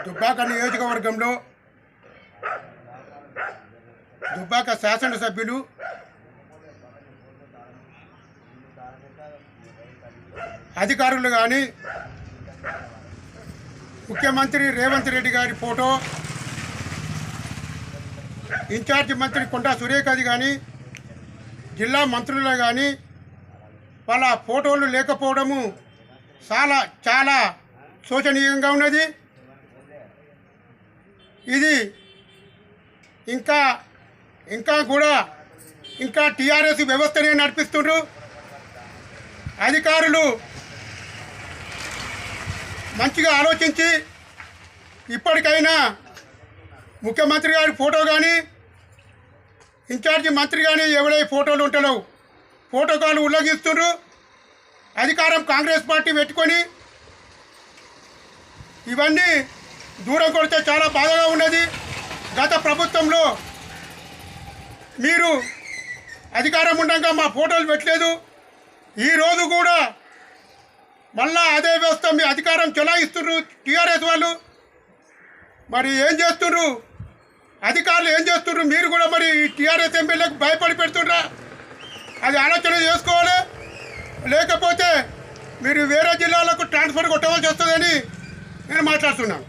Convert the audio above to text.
దుబ్బాక నియోజకవర్గంలో దుబ్బాక శాసనసభ్యులు అధికారులు కానీ ముఖ్యమంత్రి రేవంత్ రెడ్డి గారి ఫోటో, ఇన్ఛార్జి మంత్రి కొండా సురేఖది కానీ జిల్లా మంత్రులు కానీ వాళ్ళ ఫోటోలు లేకపోవడము చాలా శోచనీయంగా ఉన్నది. ఇది ఇంకా టీఆర్ఎస్ వ్యవస్థనే నడిపిస్తుండ్రు. అధికారులు మంచిగా ఆలోచించి ఇప్పటికైనా ముఖ్యమంత్రి గారి ఫోటో కానీ ఇన్ఛార్జి మంత్రి కానీ ఎవడై ఫోటోలు ఉంటలేవు, ప్రోటోకాల్ ఉల్లంఘిస్తుండ్రు. అధికారం కాంగ్రెస్ పార్టీ పెట్టుకొని ఇవన్నీ దూరం కొడితే చాలా బాధగా ఉన్నది. గత ప్రభుత్వంలో మీరు అధికారం ఉండగా మా ఫోటోలు పెట్టలేదు. ఈరోజు కూడా మళ్ళా అదే వ్యవస్థ మీ అధికారం చెలాయిస్తున్నారు టీఆర్ఎస్ వాళ్ళు. మరి ఏం చేస్తున్నారు అధికారులు, ఏం చేస్తున్నారు? మీరు కూడా మరి టీఆర్ఎస్ ఎమ్మెల్యేలకు భయపడి పెడుతుండ్రా? అది ఆలోచన చేసుకోవాలి. లేకపోతే మీరు వేరే జిల్లాలకు ట్రాన్స్ఫర్ కొట్టవలసి వస్తుందని నేను మాట్లాడుతున్నాను.